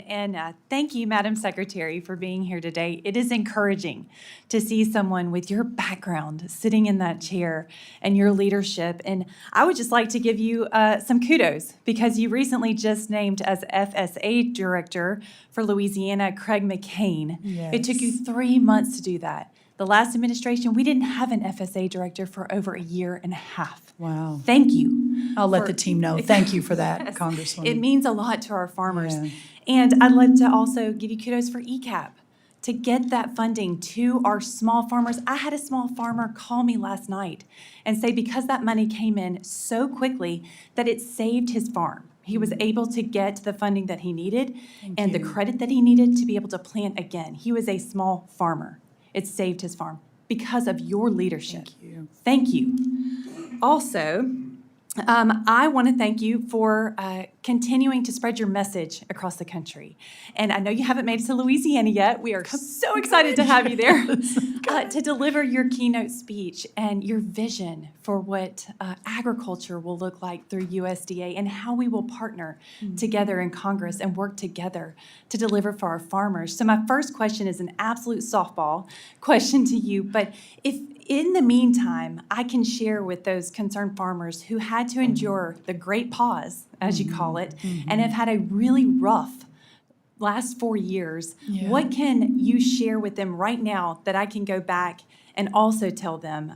and thank you, Madam Secretary, for being here today. It is encouraging to see someone with your background sitting in that chair and your leadership. And I would just like to give you some kudos because you recently just named as FSA Director for Louisiana, Craig McCain. Yes. It took you 3 months to do that. The last administration, we didn't have an FSA director for over a year and a half. Wow. Thank you. I'll let the team know. Thank you for that, Yes. Congresswoman. It means a lot to our farmers. Yeah. And I'd like to also give you kudos for ECAP to get that funding to our small farmers. I had a small farmer call me last night and say because that money came in so quickly that it saved his farm. He was able to get the funding that he needed and the credit that he needed to be able to plant again. He was a small farmer. It saved his farm because of your leadership. Thank you. Thank you. Also, I want to thank you for continuing to spread your message across the country. And I know you haven't made it to Louisiana yet. We are so excited to have you there to deliver your keynote speech and your vision for what agriculture will look like through USDA and how we will partner together in Congress and work together to deliver for our farmers. So my first question is an absolute softball question to you, but if in the meantime, I can share with those concerned farmers who had to endure the great pause, as you call it, and have had a really rough last 4 years. Yeah. What can you share with them right now that I can go back and also tell them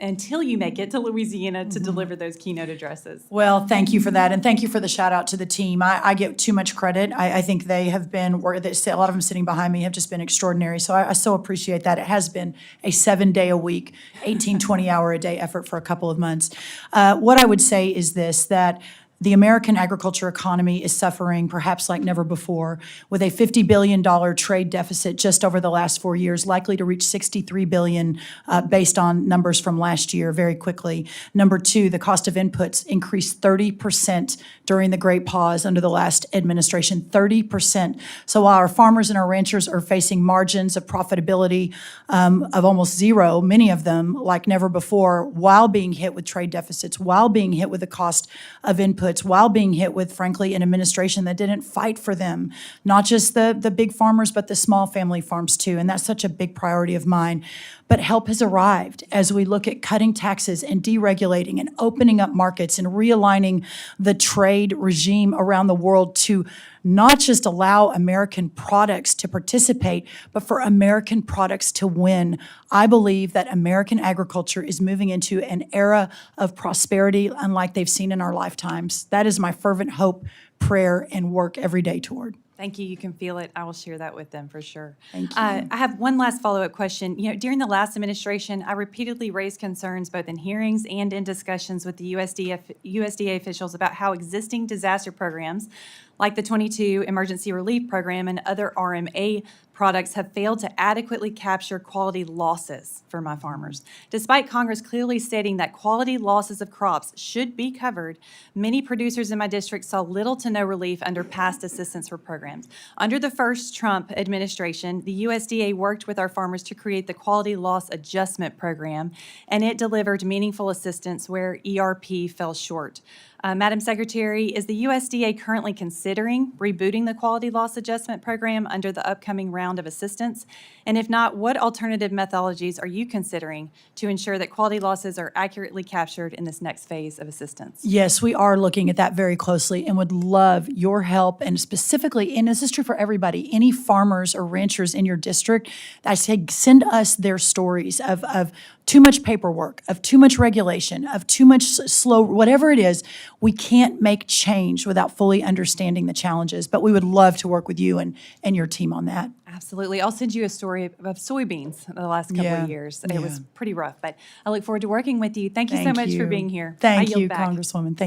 until you make it to Louisiana to deliver those keynote addresses? Well, thank you for that, and thank you for the shout out to the team. I get too much credit. I think they have been, a lot of them sitting behind me have just been extraordinary, so I so appreciate that. It has been a 7-day-a-week, 18, 20-hour-a-day effort for a couple of months. What I would say is this, that the American agriculture economy is suffering perhaps like never before, with a $50 billion trade deficit just over the last 4 years, likely to reach $63 billion based on numbers from last year very quickly. Number two, the cost of inputs increased 30% during the great pause under the last administration, 30%. So while our farmers and our ranchers are facing margins of profitability of almost zero, many of them like never before, while being hit with trade deficits, while being hit with the cost of inputs, while being hit with, frankly, an administration that didn't fight for them, not just the big farmers, but the small family farms too. And that's such a big priority of mine. But help has arrived as we look at cutting taxes and deregulating and opening up markets and realigning the trade regime around the world to not just allow American products to participate, but for American products to win. I believe that American agriculture is moving into an era of prosperity unlike they've seen in our lifetimes. That is my fervent hope, prayer, and work every day toward. Thank you. You can feel it. I will share that with them for sure. Thank you. I have one last follow-up question. During the last administration, I repeatedly raised concerns both in hearings and in discussions with the USDA officials about how existing disaster programs like the 22 Emergency Relief Program and other RMA products have failed to adequately capture quality losses for my farmers. Despite Congress clearly stating that quality losses of crops should be covered, many producers in my district saw little to no relief under past assistance for programs. Under the first Trump administration, the USDA worked with our farmers to create the Quality Loss Adjustment Program, and it delivered meaningful assistance where ERP fell short. Madam Secretary, is the USDA currently considering rebooting the Quality Loss Adjustment Program under the upcoming round of assistance? And if not, what alternative methodologies are you considering to ensure that quality losses are accurately captured in this next phase of assistance? Yes, We are looking at that very closely and would love your help, and specifically, and this is true for everybody, any farmers or ranchers in your district, I say send us their stories of too much paperwork, of too much regulation, of too much slow, whatever it is. We can't make change without fully understanding the challenges, but we would love to work with you and your team on that. Absolutely. I'll send you a story of soybeans the last couple of years. It was pretty rough, but I look forward to working with you. Thank you so much for being here. Thank I yield you, back. Congresswoman. Thank